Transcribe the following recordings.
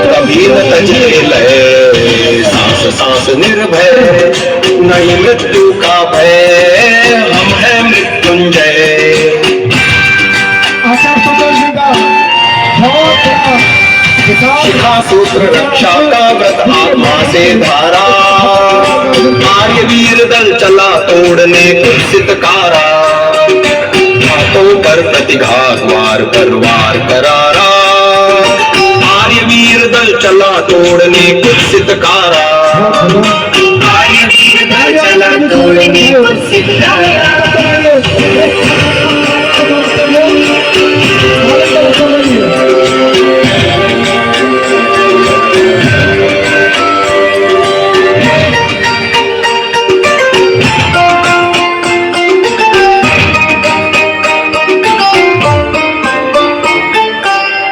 कभी न तजते लय सांस सांस निर्भय, नहीं मृत्यु का भय, हम है मृत्युंजय। शिखा सूत्र रक्षा का व्रत आत्मा से धारा, आर्य वीर दल चला तोड़ने कुत्सित कारा, हाथों पर प्रतिघात वार पर वार करारा, आर्य वीर दल चला तोड़ने कुत्सित कारा, आर्य वीर दल चला तोड़ने कुत्सित कारा।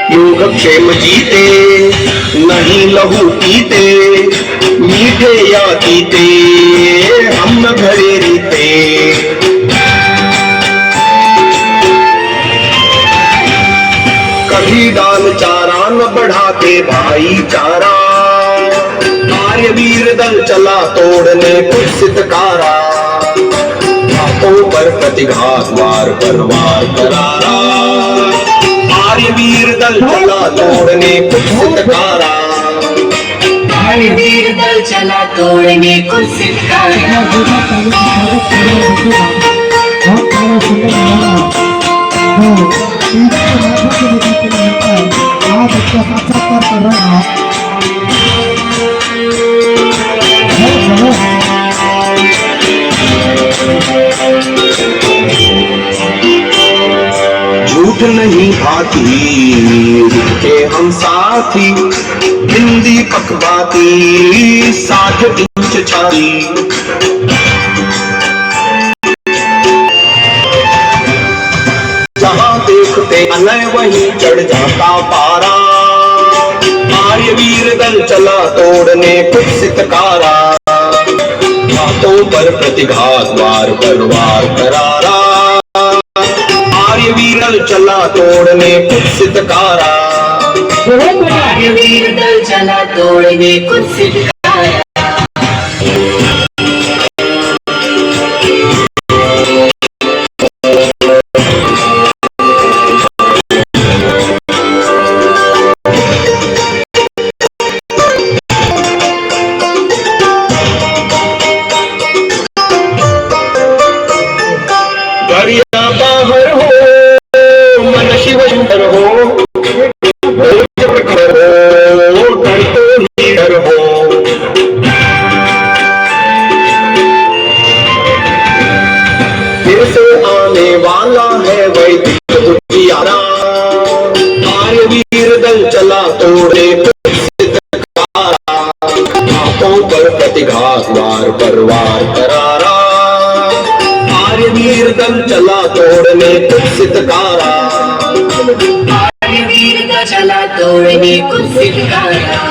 योगक्षेम जीते नहीं लहू पीते, मीठे या तीते हम न घरे रीते। कभी दान चारा न बढ़ाते भाईचारा, आर्य वीर दल चला तोड़ने कुत्सित कारा, हाथों पर प्रतिघात वार पर वार करारा, आर्य वीर दल चला तोड़ने कुत्सित कारा, आर्य वीर दल चला तोड़ने कुत्सित कारा। झूठ नहीं भाती के हम साथी, हिंदी पकवाती 60 इंच छाती। जहां देखते अनय वहीं चढ़ जाता पारा, आर्य वीर दल चला तोड़ने कुत्सित कारा, हाथों पर प्रतिघात वार पर वार करारा, आर्य वीर दल चला तोड़ने कुत्सित कारा, आर्य वीर दल चला तोड़ने कुत्सित कारा। बाहर हो मन शिव सुंदर हो, प्रखर हो डर तो ही डर हो। फिर से आने वाला है वैदिक उजियारा, आर्य वीर दल चला तोड़े कुत्सित कारा, हाथों पर प्रतिघात वार पर वार करारा, आर्य वीर दल चला तोड़ने कुत्सित कारा, आर्य वीर दल चला तोड़ने कुत्सित कारा।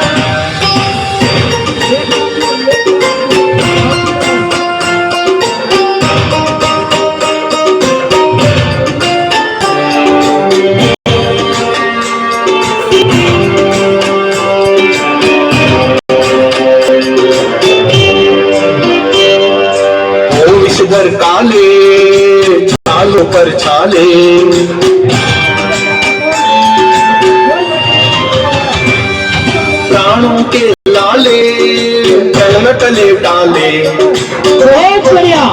विषधर काले छालों पर छाले, प्राणों के लाले जल टले डाले। बहुत बढ़िया,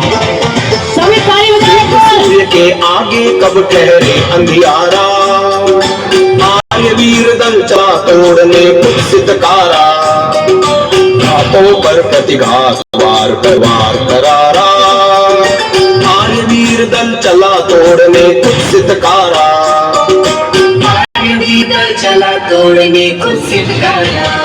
सभी ताली बजाइए। सूर्य के आगे कब ठहरे अंधियारा, आर्य वीर दल चला तोड़ने कुत्सित कारा, हाथों पर प्रतिघात वार पर वार करारा, आर्य वीर दल चला तोड़ने कुत्सित कारा, आर्य वीर दल चला तोड़ने कुत्सित कारा।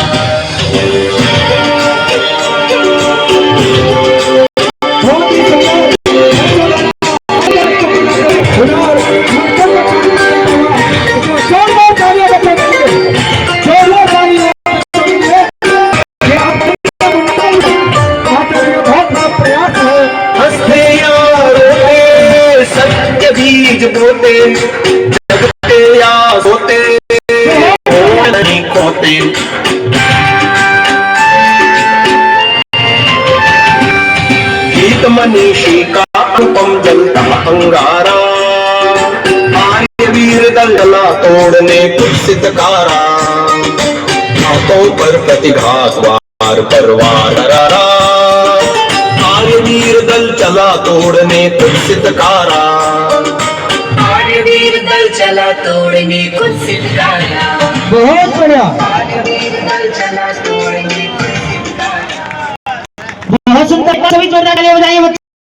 बीज बोते जगते या सोते होड़ नहीं खोते गीत मनीषी का अनुपम जलता अंगारा आर्य वीर दल चला तोड़ने कुत्सित कारा हाथों पर प्रतिघात वार पर वार रारा आर्य वीर दल चला तोड़ने कुत्सित कारा आर्यवीर दल चला तोड़ने कुत्सित कारा बहुत बढ़िया आर्यवीर दल चला तोड़ने कुत्सित कारा बहुत सुंदर सभी जोरदार तालियां बजाइए बच्चों